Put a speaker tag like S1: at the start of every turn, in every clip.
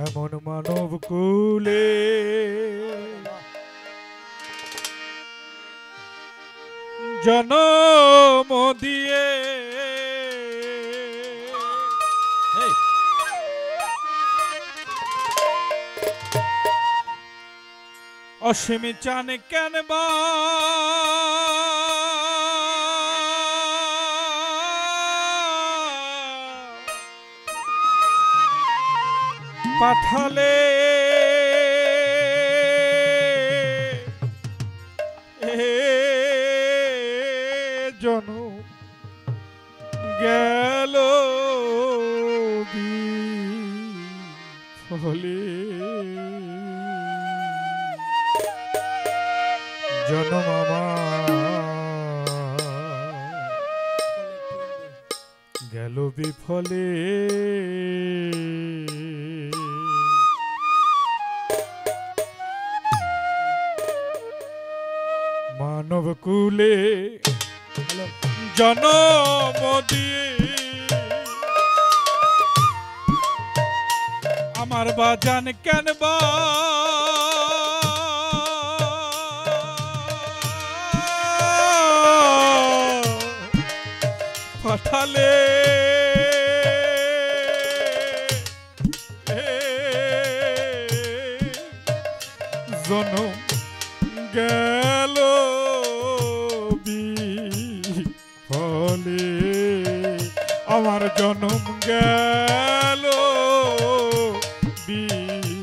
S1: এমন মানব কুলে জনম দিয়ে অসীম চান কেন বা পাঠালে জনম গেল বিফলে জনম আমার গেল বিফলে মানব কুলে জনম দিয়ে আমার বাজান কেন বা পাঠালে জনম গেল বিফলে আমার জনম গেল বিফলে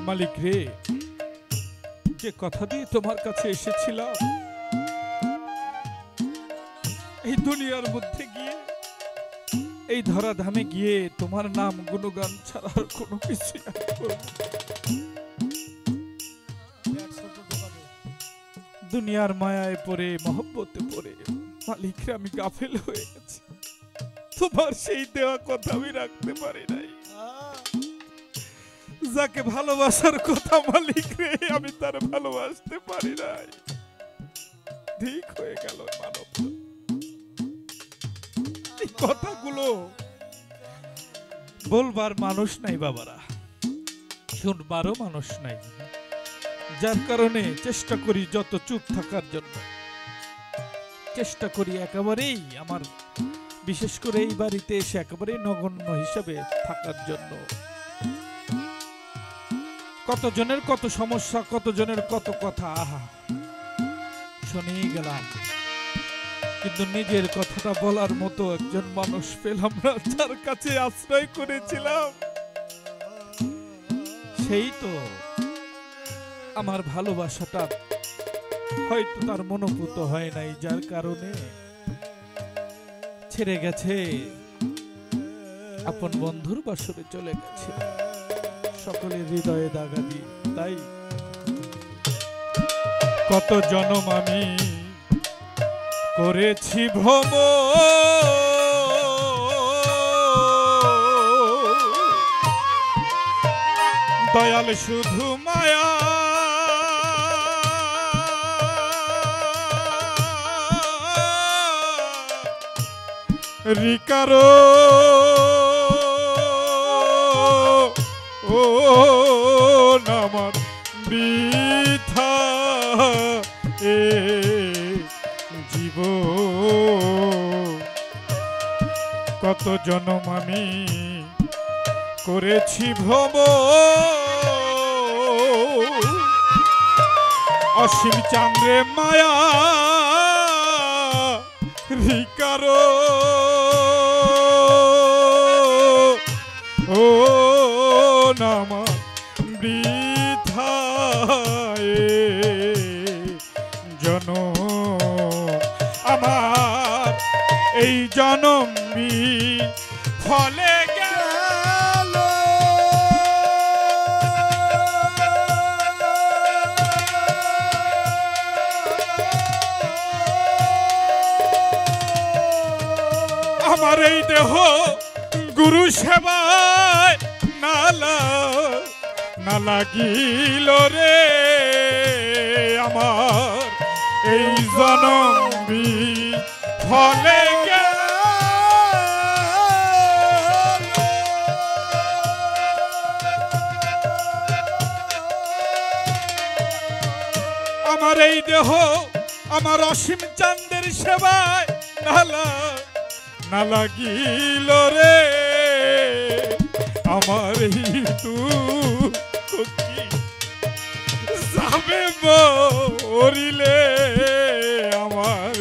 S1: মালিক রে, যে কথা দিয়ে তোমার কাছে এসেছিলাম এই দুনিয়ার মধ্যে গিয়ে এই ধরাধামে গিয়ে তোমার নাম গুণগান ছাড়া আর কোনো কিছু দুনিয়ার মায়ায় পড়ে মহব্বতে পড়ে মালিক রে আমি গাফেল হয়ে গেছি। তোমার সেই দেওয়া কথা আমি রাখতে পারি নাই। যাকে ভালোবাসার কথা মালিক রে আমি তার ভালোবাসতে পারি নাই। ঠিক হয়ে গেল মানব। এই কথাগুলো বলবার মানুষ নাই বাবারা, শুনবারও মানুষ নাই, যার কারণে চেষ্টা করি যত চুপ থাকার জন্য। চেষ্টা করি একেবারেই আমার বিশেষ করে এই বাড়িতে এসে একেবারেই নগণ্য হিসাবে থাকার জন্য। কতজনের কত সমস্যা, কতজনের কত কথা আহা শুনেই গেলাম, কিন্তু নিজের কথাটা বলার মতো একজন মানুষ পেলাম না, যার কাছে আশ্রয় করেছিলাম। সেই তো আমার ভালোবাসাটা হয়তো তার মনোভূত হয় নাই, যার কারণে ছেড়ে গেছে, আপন বন্ধুর বাসরে চলে গেছে, সকলের হৃদয়ে দাগা দিয়ে। তাই কত জনম আমি করেছি ভ্রম, দয়াল শুধু মায়া রিকারো ও নামার বৃথা এ জীব, কত জনম আমি করেছি ভ্রম অসীম চান্দ্রে মায়া রিকারো ও নাম বৃথায় আমার এই জনম ফলে গেল আমার এই দেহ গুরু সেবায় না লাগিল রে আমার এই জনম ফলে গেল আমার এই দেহ আমার অসীম চাঁদের সেবায় না লাগিল রে আমার যাবে মরিলে আমার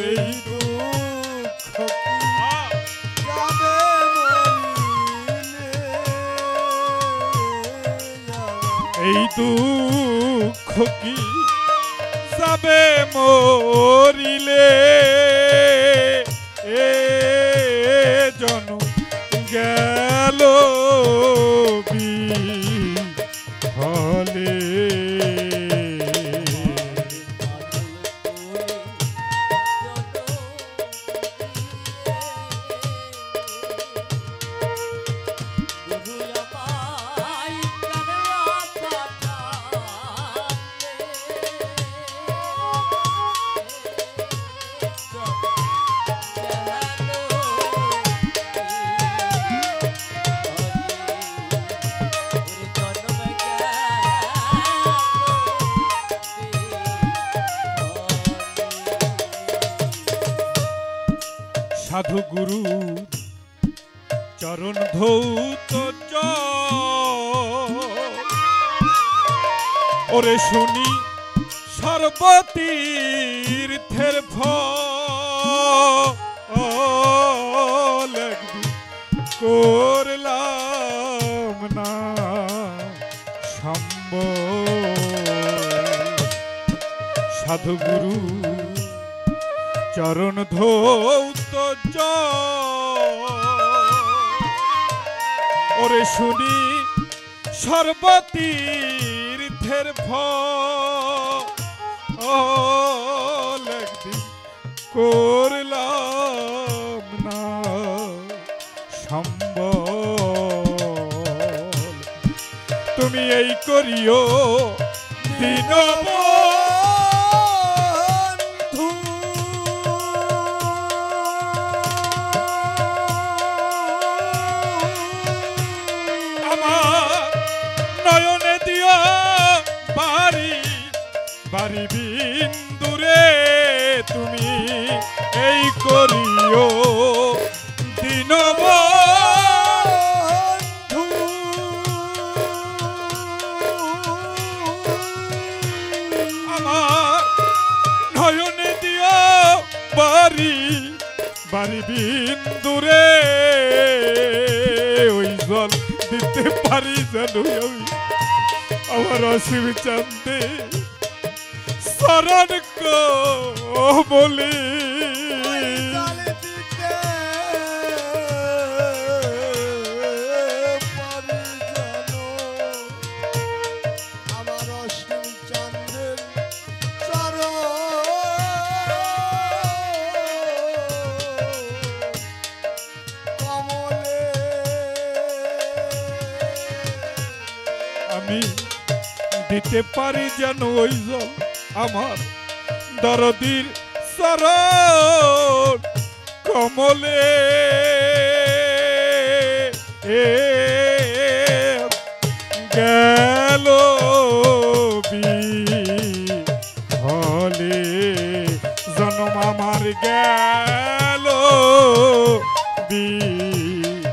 S1: এই দুঃখ কি যাবে মরিলে এ জনম গেল বিফলে সাধু গুরু চরণ ধৌত ওরে শুনি সর্বতীর্থের ফল করলাম না সাধু গুরু চরণ ধৌত ওরে শুনি সর্বতীর্থের ফল একদিন করলাম না সম্বল তুমি এই করিও দীনবন্ধু নয়নে দিও বাড়ি বিন্দুরে তুমি এই করিও দীনবন্ধু আমার নয়নে দিও বাড়ি বিন্দুরে ওই জল দিতে পারি জানো আমি আমার অসীম চাঁদে শরণ বলি
S2: আমার অসীম চাঁদের চরণ কমলে
S1: আমি দিতে পারি যেন ওই জল আমার দরদির চরণ কমলে গেল বিফলে জনম আমার গেল বিফলে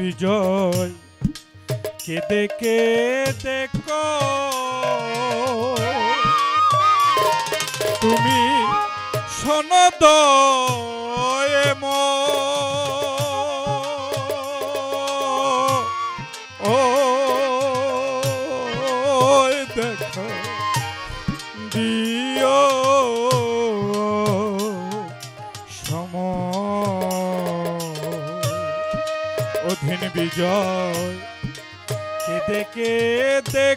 S1: বিজয় কেঁদে কেঁদে তুমি সনদ ও দেখা দিও অধীন বিজয় কেঁদে কেঁদে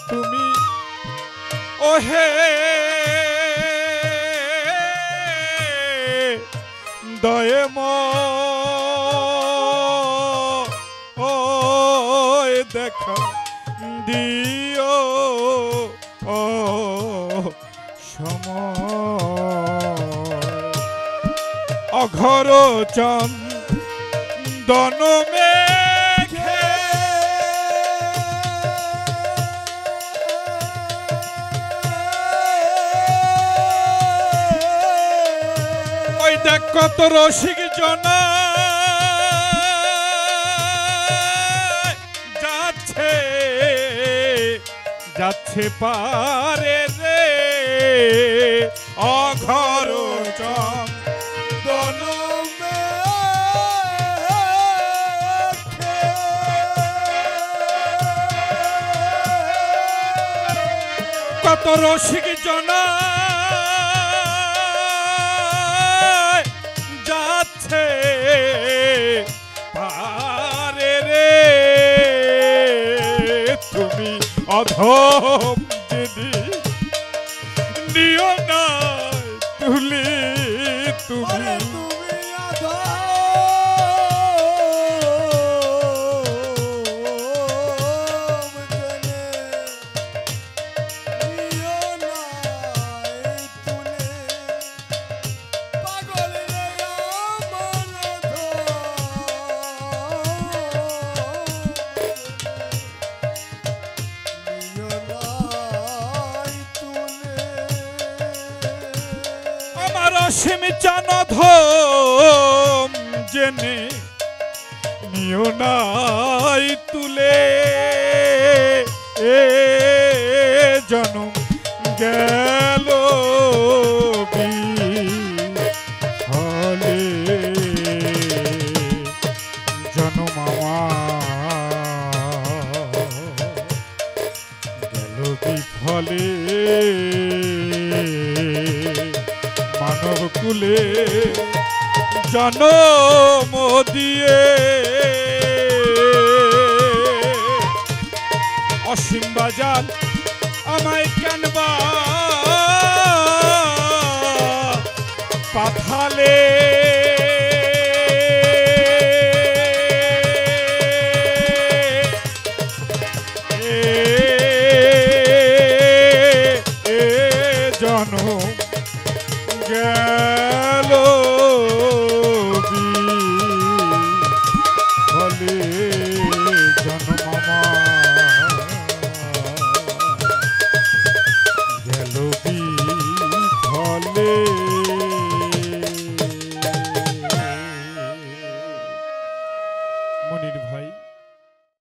S1: তুমি ওহে দয়েম ও দেখা দিও ও সময় অঘর চন্দন মেঘে ওই দেখ কত রসিক জনা যাচ্ছে যাচ্ছে পারে রে অঘর চন্দন কত রসিক জনা যাচ্ছে পারে রে তুমি অধম যদি নিও না তুলি তুমি অসীম চানধম জেনে নিও নাই তুলে এ জনম গেল বিফলে জনম আমার গেল বিফলে মানব কুলে জনম দিয়ে অসীম বাজার আমায় কেনবা পাঠালে জনম